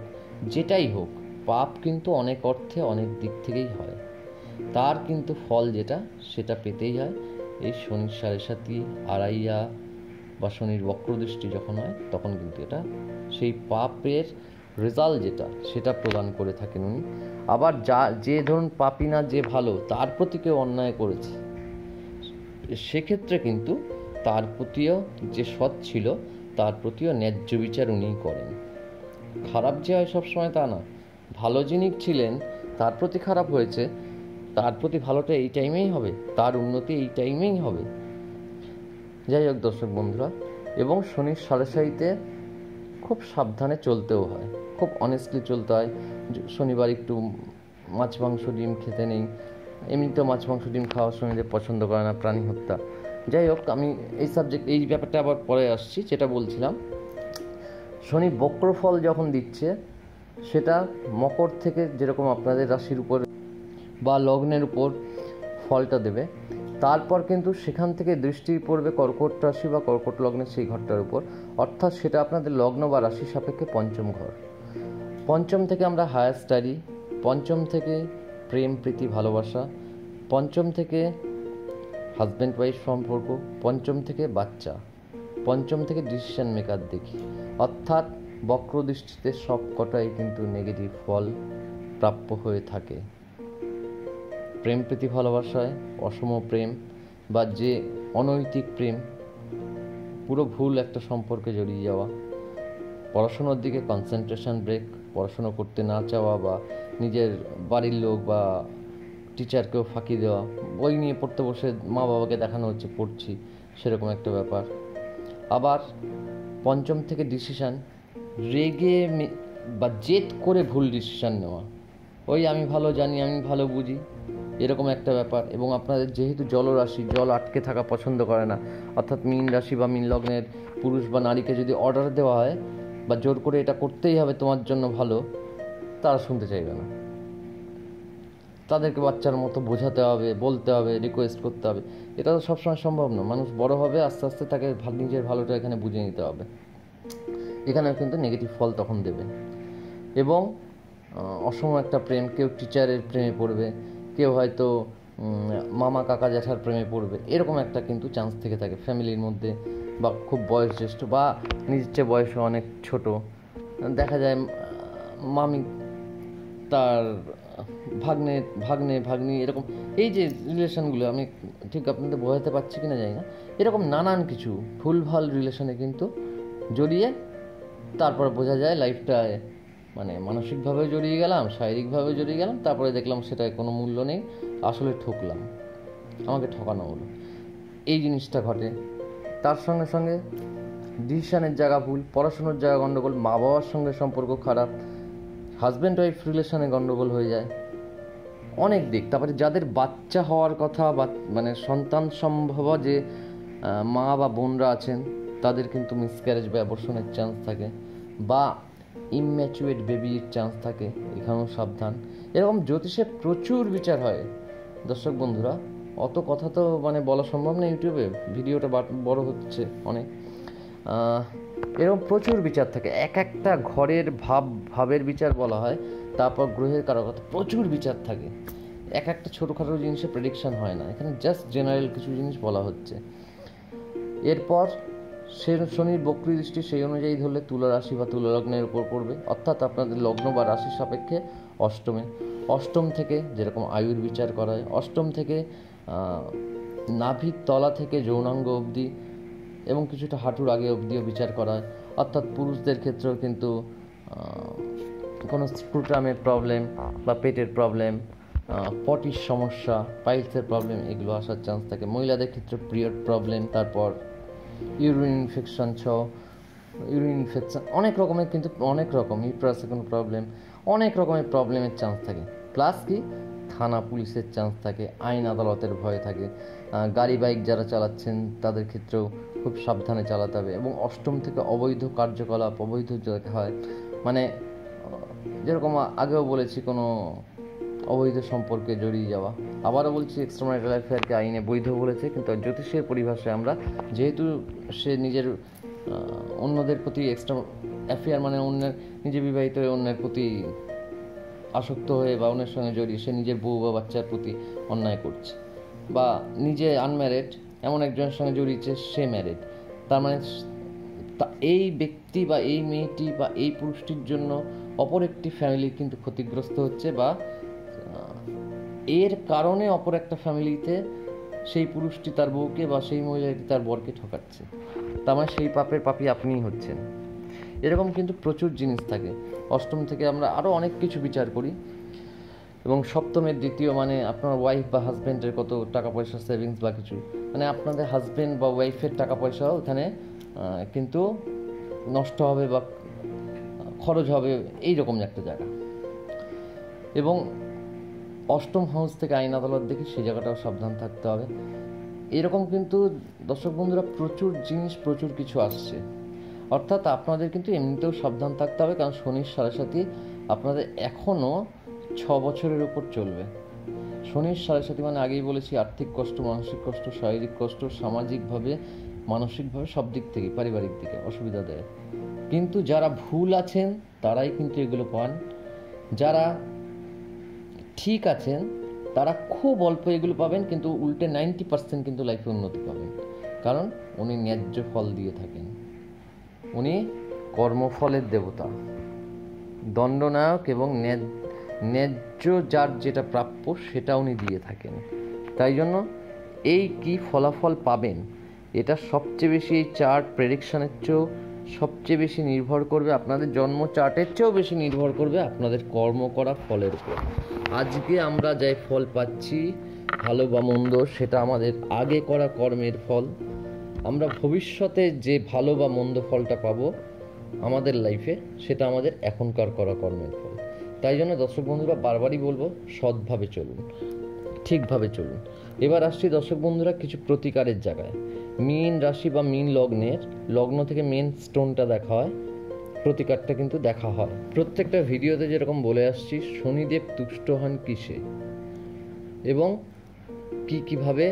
যেটাই হোক, পাপ কিন্তু অনেক অর্থে অনেক দিক থেকেই হয়। তার কিন্তু ফল যেটা, সেটা পেতেই হয়। এই শনির সাড়ে সাথী, আড়াইয়া বা শনির বক্রদৃষ্টি যখন হয়, তখন কিন্তু এটা সেই পাপের রেজাল্ট যেটা, সেটা প্রদান করে থাকেন উনি। আবার যে ধরুন পাপী না, যে ভালো, তার প্রতি কেউ অন্যায় করেছে, সেক্ষেত্রে কিন্তু তার প্রতিও যে সৎ ছিল, তার প্রতিও ন্যায্য বিচার উনিই করেন। খারাপ যে হয় সবসময় তা না। ভালো যিনি ছিলেন তার প্রতি খারাপ হয়েছে, তার প্রতি ভালোটা এই টাইমেই হবে, তার উন্নতি এই টাইমেই হবে। যাই হোক দর্শক বন্ধুরা, এবং শনির সাড়ে সাথীতে খুব সাবধানে চলতেও হয়, খুব অনেস্টলি চলতে হয়। শনিবার একটু মাছ মাংস ডিম খেতে নেই। এমনিতেও মাছ মাংস ডিম খাওয়ার শনিদেব পছন্দ করে না, প্রাণী হত্যা। যাই হোক, আমি এই ব্যাপারটা আবার পরে আসছি। যেটা বলছিলাম, শনি বক্রফল যখন দিচ্ছে, সেটা মকর থেকে যেরকম আপনাদের রাশির উপর বা লগ্নের উপর ফলটা দেবে। তারপর কিন্তু সেখান থেকে দৃষ্টি পড়বে কর্কট রাশি বা কর্কট লগ্নের সেই ঘরটার উপর, অর্থাৎ সেটা আপনাদের লগ্ন বা রাশি সাপেক্ষে পঞ্চম ঘর। পঞ্চম থেকে আমরা হায়ার স্টাডি, পঞ্চম থেকে প্রেম প্রীতি ভালোবাসা, পঞ্চম থেকে হাজব্যান্ড ওয়াইফ সম্পর্ক, পঞ্চম থেকে বাচ্চা, পঞ্চম থেকে ডিসিশন মেকার দেখি। অর্থাৎ বক্র দৃষ্টিতে সব কটাই কিন্তু নেগেটিভ ফল প্রাপ্য হয়ে থাকে। প্রেম প্রীতি ভালোবাসায় অসম প্রেম বা যে অনৈতিক প্রেম, পুরো ভুল একটা সম্পর্কে জড়িয়ে যাওয়া, পড়াশোনার দিকে কনসেন্ট্রেশন ব্রেক, পড়াশোনা করতে না চাওয়া বা নিজের বাড়ির লোক বা টিচারকেও ফাঁকি দেওয়া, বই নিয়ে পড়তে বসে মা বাবাকে দেখানো হচ্ছে পড়ছি, সেরকম একটা ব্যাপার। আবার পঞ্চম থেকে ডিসিশান, রেগে বা জেদ করে ভুল ডিসিশান নেওয়া, ওই আমি ভালো জানি আমি ভালো বুঝি, এরকম একটা ব্যাপার। এবং আপনাদের যেহেতু জলরাশি, জল আটকে থাকা পছন্দ করে না, অর্থাৎ মীন রাশি বা মীন লগ্নের পুরুষ বা নারীকে যদি অর্ডার দেওয়া হয় বা জোর করে এটা করতেই হবে তোমার জন্য ভালো, তারা শুনতে চাইবে না। তাদেরকে বাচ্চার মতো বোঝাতে হবে, বলতে হবে, রিকোয়েস্ট করতে হবে। এটা তো সবসময় সম্ভব না। মানুষ বড় হবে, আস্তে আস্তে তাকে নিজের ভালোটা এখানে বুঝে নিতে হবে। এখানেও কিন্তু নেগেটিভ ফল তখন দেবে। এবং অসম একটা প্রেম, কেউ টিচারের প্রেমে পড়বে, কেউ হয়তো মামা কাকা জ্যাঠার প্রেমে পড়বে, এরকম একটা কিন্তু চান্স থেকে থাকে ফ্যামিলির মধ্যে, বা খুব বয়োজ্যেষ্ঠ বা নিজের চেয়ে বয়সে অনেক ছোট। দেখা যায় মামি তার ভাগ্নি এরকম, এই যে রিলেশনগুলো, আমি ঠিক আপনাদের বোঝাতে পারছি কিনা জানি না, এরকম নানান কিছু ভুলভাল রিলেশনে কিন্তু জড়িয়ে তারপর বোঝা যায় লাইফটায় মানে মানসিকভাবে জড়িয়ে গেলাম, শারীরিকভাবে জড়িয়ে গেলাম, তারপরে দেখলাম সেটায় কোনো মূল্য নেই, আসলে ঠকলাম, আমাকে ঠকানো হলো, এই জিনিসটা ঘটে। তার সঙ্গে সঙ্গে ডিসিশনের জায়গা ভুল, পড়াশোনার জায়গা গণ্ডগোল, মা বাবার সঙ্গে সম্পর্ক খারাপ, হাজব্যান্ড ওয়াইফ রিলেশনে গণ্ডগোল হয়ে যায়, অনেক দিক। তারপরে যাদের বাচ্চা হওয়ার কথা বা মানে সন্তান সম্ভব যে মা বা বোনরা আছেন, তাদের কিন্তু মিসক্যারেজ বা অ্যাবর্শনের চান্স থাকে, বা ইম্যাচুয়েট বেবির চান্স থাকে, এখানেও সাবধান। এরকম জ্যোতিষে প্রচুর বিচার হয় দর্শক বন্ধুরা, অত কথা তো মানে বলা সম্ভব না ইউটিউবে, ভিডিওটা বড় হচ্ছে অনেক। এরকম প্রচুর বিচার থাকে, এক একটা ঘরের ভাবের বিচার বলা হয়, তারপর গ্রহের কারকতা, প্রচুর বিচার থাকে। এক একটা ছোটোখাটো জিনিসের প্রেডিকশন হয় না, এখানে জাস্ট জেনারেল কিছু জিনিস বলা হচ্ছে। এরপর শনির বক্রী দৃষ্টি সেই অনুযায়ী ধরলে তুলা রাশি বা তুলা লগ্নের উপর পড়বে, অর্থাৎ আপনাদের লগ্ন বা রাশির সাপেক্ষে অষ্টমে। অষ্টম থেকে যেরকম আয়ুর বিচার করা হয়, অষ্টম থেকে নাভির তলা থেকে যৌনাঙ্গ অবধি এবং কিছুটা হাঁটুর আগে অবধিও বিচার করা হয়। অর্থাৎ পুরুষদের ক্ষেত্রেও কিন্তু কোনো স্ক্রুটামের প্রবলেম বা পেটের প্রবলেম, পটির সমস্যা, পাইলসের প্রবলেম, এগুলো আসার চান্স থাকে। মহিলাদের ক্ষেত্রে পিরিয়ড প্রবলেম, তারপর ইউরিন ইনফেকশন অনেক রকমের, কিন্তু অনেক রকম ইউট্রাসে কোনো প্রবলেম, অনেক রকমের প্রবলেমের চান্স থাকে। প্লাস কি থানা পুলিশের চান্স থাকে, আইন আদালতের ভয় থাকে। গাড়ি বাইক যারা চালাচ্ছেন তাদের ক্ষেত্রেও খুব সাবধানে চালাতে হবে। এবং অষ্টম থেকে অবৈধ কার্যকলাপ, অবৈধ যাকে হয়, মানে যেরকম আগেও বলেছি, কোনো অবৈধ সম্পর্কে জড়িয়ে যাওয়া। আবারও বলছি, এক্সট্রাম্যারিটাল অ্যাফেয়ারকে আইনে বৈধ বলেছে, কিন্তু জ্যোতিষের পরিভাষায় আমরা, যেহেতু সে নিজের অন্যদের প্রতি এক্সট্রা অ্যাফেয়ার মানে অন্যের, নিজে বিবাহিত হয়ে অন্যের প্রতি আসক্ত হয়ে বা অন্যের সঙ্গে জড়িয়ে সে নিজের বউ বা বাচ্চার প্রতি অন্যায় করছে, বা নিজে আনম্যারিড এমন একজনের সঙ্গে জড়িয়েছে, সে ম্যারিড, তার মানে এই ব্যক্তি বা এই মেয়েটি বা এই পুরুষটির জন্য অপর একটি ফ্যামিলি কিন্তু ক্ষতিগ্রস্ত হচ্ছে, বা এর কারণে অপর একটা ফ্যামিলিতে সেই পুরুষটি তার বউকে বা সেই মহিলাটি তার বরকে ঠকাচ্ছে, তার মানে সেই পাপের পাপী আপনিই হচ্ছেন। এরকম কিন্তু প্রচুর জিনিস থাকে। অষ্টম থেকে আমরা আরও অনেক কিছু বিচার করি। এবং সপ্তমের দ্বিতীয় মানে আপনার ওয়াইফ বা হাজব্যান্ডের কত টাকা পয়সা সেভিংস বা কিছু, মানে আপনাদের হাজব্যান্ড বা ওয়াইফের টাকা পয়সাও এখানে কিন্তু নষ্ট হবে বা খরচ হবে, এইরকম একটা জায়গা। এবং অষ্টম হাউস থেকে আইন আদালত দেখি, সেই জায়গাটাও সাবধান থাকতে হবে। এরকম কিন্তু দর্শক বন্ধুরা প্রচুর জিনিস, প্রচুর কিছু আসছে। অর্থাৎ আপনাদের কিন্তু এমনিতেও সাবধান থাকতে হবে, কারণ শনির সাড়ে সাথী আপনাদের এখনও 6 বছরের উপর চলবে। শনির সাড়ে সাথী মানে আগেই বলেছি আর্থিক কষ্ট, মানসিক কষ্ট, শারীরিক কষ্ট, সামাজিকভাবে, মানসিকভাবে, সব দিক থেকে, পারিবারিক দিকে অসুবিধা দেয়। কিন্তু যারা ভুল আছেন তারাই কিন্তু এগুলো পান, যারা ঠিক আছেন তারা খুব অল্প এগুলো পাবেন, কিন্তু উল্টে 90% কিন্তু লাইফে উন্নতি পাবেন, কারণ উনি ন্যায্য ফল দিয়ে থাকেন। উনি কর্মফলের দেবতা, দণ্ডনায়ক, এবং ন্যায্য যার যেটা প্রাপ্য সেটা উনি দিয়ে থাকেন। তাই জন্য এই কি ফলাফল পাবেন এটা সবচেয়ে বেশি, এই চার্ট প্রেডিকশনের চেয়েও সবচেয়ে বেশি নির্ভর করবে, আপনাদের জন্ম চার্টের চেয়েও বেশি নির্ভর করবে আপনাদের কর্ম করা ফলের উপর। আজকে আমরা যাই ফল পাচ্ছি, ভালো বা মন্দ, সেটা আমাদের আগে করা কর্মের ফল। আমরা ভবিষ্যতে যে ভালো বা মন্দ ফলটা পাবো আমাদের লাইফে, সেটা আমাদের এখনকার করা কর্মের ফল। তাই জন্য দর্শক বন্ধুরা, বারবারই বলবো, সৎভাবে চলুন, ঠিকভাবে চলুন। এবার আসছি দর্শক বন্ধুরা কিছু প্রতিকারের জায়গায়। মীন রাশি বা মীন লগ্নের, লগ্ন থেকে মেন স্টোনটা দেখা হয়, প্রতিকারটা কিন্তু দেখা হয়। প্রত্যেকটা ভিডিওতে যেরকম বলে আসছি, শনিদেব তুষ্ট হন কিসে এবং কিভাবে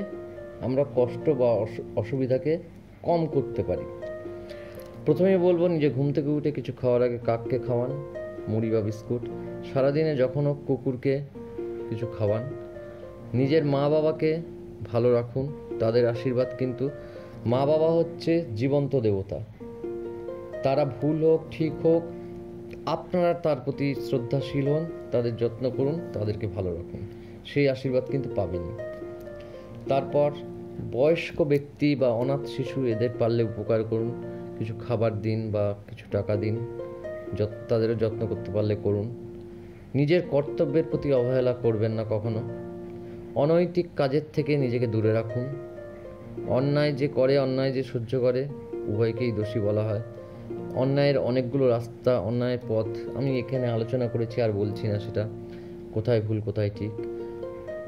আমরা কষ্ট বা অসুবিধাকে কম করতে পারি। প্রথমেই বলবো, নিজে ঘুম থেকে উঠে কিছু খাওয়ার আগে কাককে খাওয়ান মুড়ি বা বিস্কুট। সারাদিনে যখন হোক কুকুরকে কিছু খাওয়ান। নিজের মা বাবাকে ভালো রাখুন, তাদের আশীর্বাদ, কিন্তু মা বাবা হচ্ছে জীবন্ত দেবতা, তারা ভুল হোক ঠিক হোক আপনারা তার প্রতি শ্রদ্ধাশীল হন, তাদের যত্ন করুন, তাদেরকে ভালো রাখুন, সেই আশীর্বাদ কিন্তু পাবেনই। তারপর বয়স্ক ব্যক্তি বা অনাথ শিশু, এদের পারলে উপকার করুন, কিছু খাবার দিন বা কিছু টাকা দিন, তাদেরও যত্ন করতে পারলে করুন। নিজের কর্তব্যের প্রতি অবহেলা করবেন না কখনো। অনৈতিক কাজের থেকে নিজেকে দূরে রাখুন। অন্যায় যে করে, অন্যায় যে সহ্য করে, উভয়কেই দোষী বলা হয়। অন্যায়ের অনেকগুলো রাস্তা, অন্যায়ের পথ আমি এখানে আলোচনা করেছি, আর বলছি না সেটা কোথায় ভুল কোথায় ঠিক।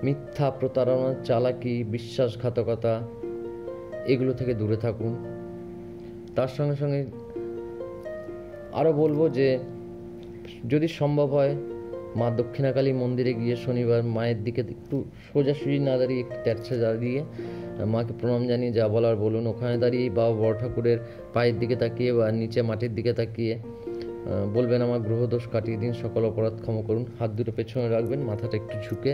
মিথ্যা, প্রতারণা, চালাকি, বিশ্বাসঘাতকতা, এগুলো থেকে দূরে থাকুন। তার সঙ্গে সঙ্গে আরও বলবো যে যদি সম্ভব হয়, মা দক্ষিণাকালী মন্দিরে গিয়ে শনিবার মায়ের দিকে একটু সোজাসুজি না দাঁড়িয়ে, একটু তেরছে দাঁড়িয়ে মাকে প্রণাম জানিয়ে যা বলার বলুন। ওখানে দাঁড়িয়ে বাবা বড় ঠাকুরের পায়ের দিকে তাকিয়ে বা নিচে মাটির দিকে তাকিয়ে বলবেন, আমার গ্রহদোষ কাটিয়ে দিন, সকল অপরাধ ক্ষমা করুন। হাত দুটো পেছনে রাখবেন, মাথাটা একটু ঝুঁকে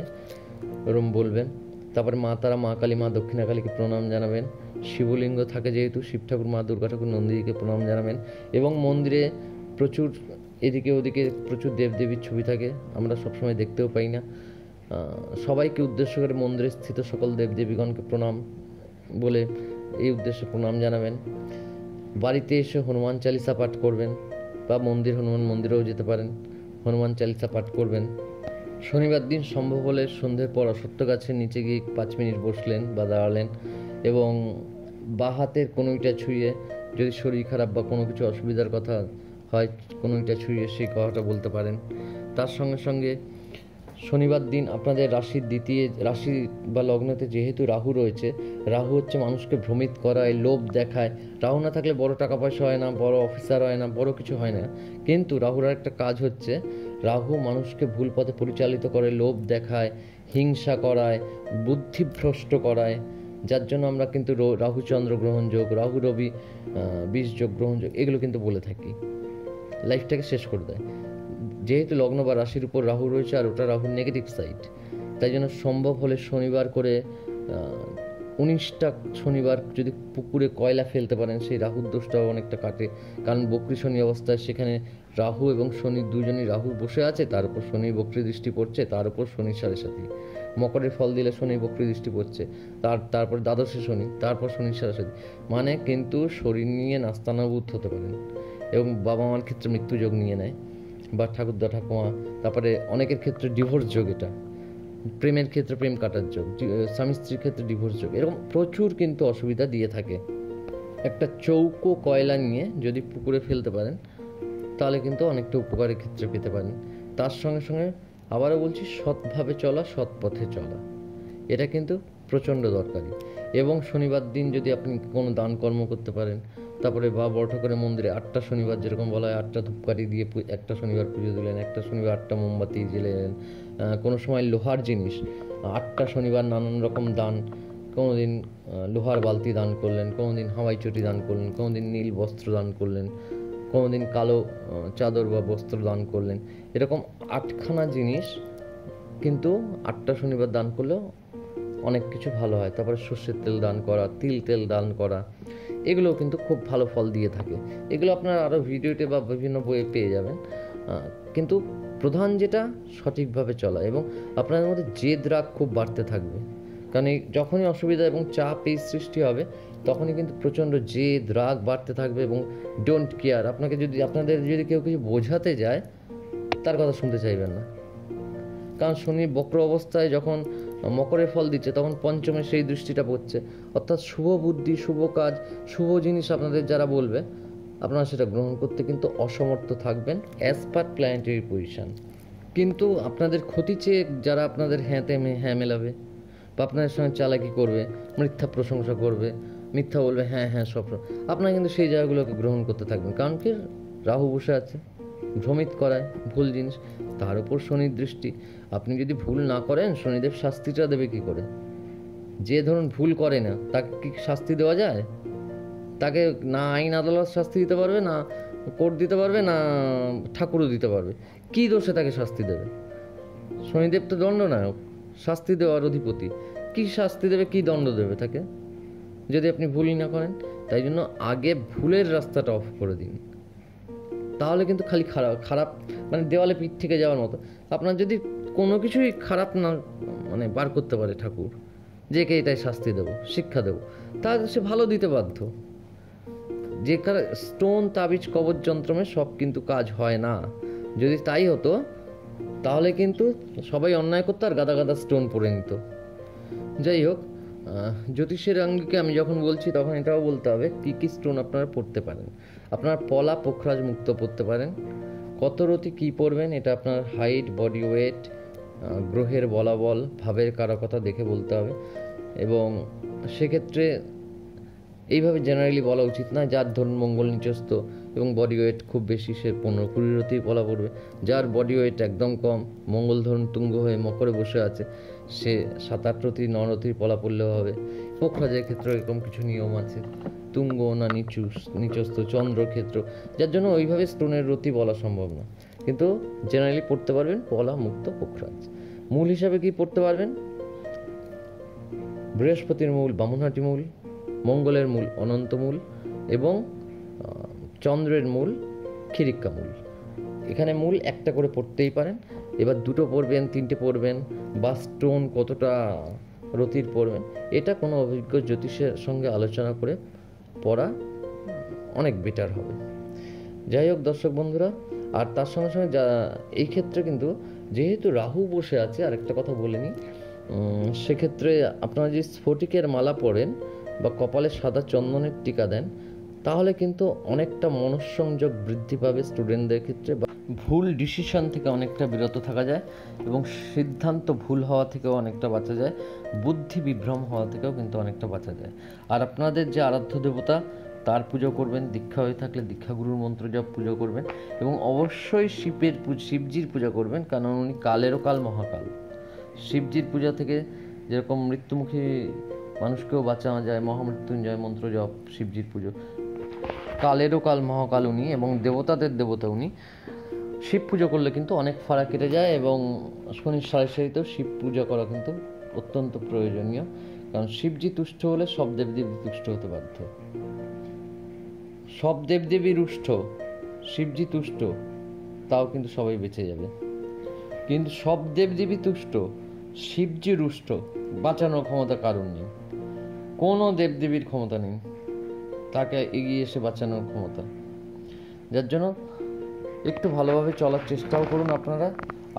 ওরম বলবেন। তারপরে মা তারা, মা কালী, মা দক্ষিণাকালীকে প্রণাম জানাবেন। শিবলিঙ্গ থাকে যেহেতু, শিব ঠাকুর, মা দুর্গা ঠাকুর, নন্দীকে প্রণাম জানাবেন। এবং মন্দিরে প্রচুর এদিকে ওদিকে প্রচুর দেবদেবীর ছবি থাকে, আমরা সবসময় দেখতেও পাই না। সবাইকে উদ্দেশ্য করে মন্দিরে স্থিত সকল দেবদেবীগণকে প্রণাম বলে এই উদ্দেশ্যে প্রণাম জানাবেন। বাড়িতে এসে হনুমান চালিসা পাঠ করবেন, বা হনুমান মন্দিরেও যেতে পারেন, হনুমান চালিসা পাঠ করবেন। শনিবার দিন সম্ভব হলে সন্ধ্যের পর অশ্বত্থ গাছের নিচে গিয়ে 5 মিনিট বসলেন বা দাঁড়ালেন, এবং বাঁ হাতের কনুইটা ছুঁয়ে, যদি শরীর খারাপ বা কোনো কিছু অসুবিধার কথা হয়, কনুইটা ছুঁয়ে সেই কথাটা বলতে পারেন। তার সঙ্গে সঙ্গে শনিবার দিন আপনাদের রাশির দ্বিতীয় রাশি বা লগ্নতে যেহেতু রাহু রয়েছে, রাহু হচ্ছে মানুষকে ভ্রমিত করায়, লোভ দেখায়। রাহু না থাকলে বড় টাকা পয়সা হয় না, বড় অফিসার হয় না, বড় কিছু হয় না। কিন্তু রাহুর একটা কাজ হচ্ছে, রাহু মানুষকে ভুল পথে পরিচালিত করে, লোভ দেখায়, হিংসা করায়, বুদ্ধিভ্রষ্ট করায়, যার জন্য আমরা কিন্তু রাহু চন্দ্র গ্রহণ যোগ, রাহু রবি বিষ যোগ, গ্রহণ যোগ, এগুলো কিন্তু বলে থাকি। লাইফটাকে শেষ করে দেয়, যেহেতু লগ্ন বা রাশির উপর রাহু রয়েছে, আর ওটা রাহুর নেগেটিভ সাইড। তাই জন্য সম্ভব হলে শনিবার করে 19টা শনিবার যদি পুকুরে কয়লা ফেলতে পারেন, সেই রাহুর দোষটাও অনেকটা কাটে। কারণ বক্রী শনি অবস্থায় সেখানে রাহু এবং শনি দুজনই, রাহু বসে আছে, তার উপর শনি বক্রী দৃষ্টি পড়ছে, তার উপর শনির সাড়ে সাথী। মকরের ফল দিলে শনি বক্রী দৃষ্টি পড়ছে, তারপর দ্বাদশে শনি, তারপর শনির সাড়ে সাথী। মানে কিন্তু শরীর নিয়ে নাস্তানাবুদ হতে পারেন, এবং বাবা মার ক্ষেত্রে মৃত্যুযোগ নিয়ে নেয়, বা ঠাকুরদা ঠাকুমা। তারপরে অনেকের ক্ষেত্রে ডিভোর্স যোগ, এটা প্রেমের ক্ষেত্রে প্রেম কাটার যোগ, স্বামী স্ত্রীর ক্ষেত্রে ডিভোর্স যোগ, এরকম প্রচুর কিন্তু অসুবিধা দিয়ে থাকে। একটা চৌকো কয়লা নিয়ে যদি পুকুরে ফেলতে পারেন, তাহলে কিন্তু অনেকটা উপকারের ক্ষেত্রে পেতে পারেন। তার সঙ্গে সঙ্গে আবারও বলছি, সৎভাবে চলা, সৎ পথে চলা, এটা কিন্তু প্রচণ্ড দরকারি। এবং শনিবার দিন যদি আপনি কোনো দান কর্ম করতে পারেন, তারপরে বা বড় ঠাকুরের মন্দিরে 8টা শনিবার, যেরকম বলা হয়, 8টা ধূপকাঠি দিয়ে একটা শনিবার পুজো দিলেন, একটা শনিবার 8টা মোমবাতি জ্বেলেলেন। কোনো সময় লোহার জিনিস, 8টা শনিবার নানান রকম দান, কোনো দিন লোহার বালতি দান করলেন, কোনো দিন হাওয়াই চটি দান করলেন, কোনো দিন নীল বস্ত্র দান করলেন, কোনো দিন কালো চাদর বা বস্ত্র দান করলেন। এরকম 8খানা জিনিস কিন্তু 8টা শনিবার দান করলেও অনেক কিছু ভালো হয়। তারপরে সর্ষের তেল দান করা, তিল তেল দান করা, এগুলোও কিন্তু খুব ভালো ফল দিয়ে থাকে। এগুলো আপনারা আরও ভিডিওতে বা বিভিন্ন বইয়ে পেয়ে যাবেন। কিন্তু প্রধান যেটা সঠিকভাবে চলা, এবং আপনাদের মধ্যে জেদ রাগ খুব বাড়তে থাকবে, কারণ যখনই অসুবিধা এবং চাপ এই সৃষ্টি হবে তখনই কিন্তু প্রচণ্ড জেদ রাগ বাড়তে থাকবে এবং ডোন্ট কেয়ার। আপনাদের যদি কেউ কিছু বোঝাতে যায় তার কথা শুনতে চাইবেন না, কারণ শনি বক্র অবস্থায় যখন মকরে ফল দিচ্ছে তখন পঞ্চমে সেই দৃষ্টিটা পড়ছে, অর্থাৎ শুভ বুদ্ধি, শুভ কাজ, শুভ জিনিস আপনাদের যারা বলবে আপনারা সেটা গ্রহণ করতে কিন্তু অসমর্থ থাকবেন অ্যাজ পার প্ল্যানেটারি পজিশন। কিন্তু আপনাদের ক্ষতি চেয়ে যারা আপনাদের হ্যাঁ মেলাবে বা আপনাদের সঙ্গে চালাকি করবে, মিথ্যা প্রশংসা করবে, মিথ্যা বলবে হ্যাঁ সব, আপনারা কিন্তু সেই জায়গাগুলোকে গ্রহণ করতে থাকবেন। কারণ কি, রাহু বসে আছে, ভ্রমিত করায় ভুল জিনিস, তার উপর শনির দৃষ্টি। আপনি যদি ভুল না করেন শনিদেব শাস্তিটা দেবে কি করে? যে ধরুন ভুল করে না তাকে কি শাস্তি দেওয়া যায়? তাকে না আইন আদালত শাস্তি দিতে পারবে, না কোর্ট দিতে পারবে, না ঠাকুরও দিতে পারবে। কি দোষে তাকে শাস্তি দেবে? শনিদেব তো দণ্ডনায়ক, শাস্তি দেওয়ার অধিপতি। কি শাস্তি দেবে, কি দণ্ড দেবে তাকে যদি আপনি ভুলই না করেন? তাই জন্য আগে ভুলের রাস্তাটা অফ করে দিন, তাহলে কিন্তু খালি খারাপ মানে দেওয়ালে পিঠ থেকে যাওয়ার মতো। আপনার যদি কোনো কিছুই খারাপ না মানে বার করতে পারে ঠাকুর, যে কে এটাই শাস্তি দেবো, শিক্ষা দেবো, তাহলে সে ভালো দিতে বাধ্য। যে স্টোন, তাবিজ, কবচ, যন্ত্রমে সব কিন্তু কাজ হয় না। যদি তাই হতো তাহলে কিন্তু সবাই অন্যায় করতো আর গাদা গাদা স্টোন পরে নিত। যাই হোক, জ্যোতিষের আঙ্গিকে আমি যখন বলছি তখন এটাও বলতে হবে কী কী স্টোন আপনারা পড়তে পারেন। আপনারা পলা, পোখরাজ, মুক্ত পড়তে পারেন। কত রতি কী পড়বেন এটা আপনার হাইট, বডি ওয়েট, গ্রহের বলাবল, ভাবের কারকতা দেখে বলতে হবে। এবং সেক্ষেত্রে এইভাবে জেনারেলি বলা উচিত না, যার ধরুন মঙ্গল নিচস্থ এবং বডি ওয়েট খুব বেশি সে 15-20 রতিই বলা পড়বে। যার বডি ওয়েট একদম কম, মঙ্গল ধরুন তুঙ্গ হয়ে মকরে বসে আছে, সে 7-8 রতি 9 রতির পলা পড়লেও হবে। পোখরাজের ক্ষেত্রে এরকম কিছু নিয়ম আছে, তুঙ্গ না নিচস্থ, চন্দ্র ক্ষেত্র, যার জন্য ওইভাবে স্টোনের রতি বলা সম্ভব না। কিন্তু জেনারেলি পড়তে পারবেন পলা, মুক্ত, পোখরাজ। মূল হিসাবে কি পড়তে পারবেন? বৃহস্পতির মূল বামুনহাটি মূল, মঙ্গলের মূল অনন্ত মূল এবং চন্দ্রের মূল খিরিক্কা মূল। এখানে মূল একটা করে পড়তেই পারেন। এবার 2টো পড়বেন, 3টে পড়বেন, বা স্টোন কতটা রতির পড়বেন, এটা কোনো অভিজ্ঞ জ্যোতিষের সঙ্গে আলোচনা করে পড়া অনেক বেটার হবে। যাই হোক দর্শক বন্ধুরা, আর তার সঙ্গে সঙ্গে এই ক্ষেত্রে কিন্তু যেহেতু রাহু বসে আছে, আরেকটা কথা বলে নিই, সেক্ষেত্রে আপনারা যে স্ফটিকের মালা পরেন বা কপালে সাদা চন্দনের টিকা দেন, তাহলে কিন্তু অনেকটা মনঃসংযোগ বৃদ্ধি পাবে স্টুডেন্টদের ক্ষেত্রে, বা ভুল ডিসিশন থেকে অনেকটা বিরত থাকা যায় এবং সিদ্ধান্ত ভুল হওয়া থেকেও অনেকটা বাঁচা যায়, বুদ্ধি বিভ্রম হওয়া থেকেও কিন্তু অনেকটা বাঁচা যায়। আর আপনাদের যে আরাধ্য দেবতা তার পুজো করবেন, দীক্ষা হয়ে থাকলে দীক্ষাগুরুর মন্ত্র জপ পুজো করবেন, এবং অবশ্যই শিবজির পূজা করবেন, কারণ উনি কালেরও কাল, মহাকাল। শিবজির পূজা থেকে যেরকম মৃত্যুমুখী মানুষকেও বাঁচানো যায়, মহামৃত্যুঞ্জয় মন্ত্র জপ, শিবজির পুজো, কালেরও কাল, মহাকাল উনি এবং দেবতাদের দেবতা উনি। শিব পুজো করলে কিন্তু অনেক ফারাক কেটে যায়, এবং শনির সারিতেও শিব পূজা করা কিন্তু অত্যন্ত প্রয়োজনীয়, কারণ শিবজি তুষ্ট হলে সব দেবদেবী তুষ্ট হতে বাধ্য। সব দেবদেবী রুষ্ট, শিবজি তুষ্ট, তাও কিন্তু সবাই বেঁচে যাবে। কিন্তু সব দেবদেবী তুষ্ট, শিবজি রুষ্ট, বাঁচানোর ক্ষমতা কারণ নেই। কোনো দেবদেবীর ক্ষমতা নেই তাকে এগিয়ে এসে বাঁচানোর ক্ষমতা। যার জন্য একটু ভালোভাবে চলার চেষ্টাও করুন আপনারা।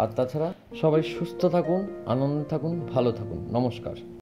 আর তাছাড়া সবাই সুস্থ থাকুন, আনন্দে থাকুন, ভালো থাকুন। নমস্কার।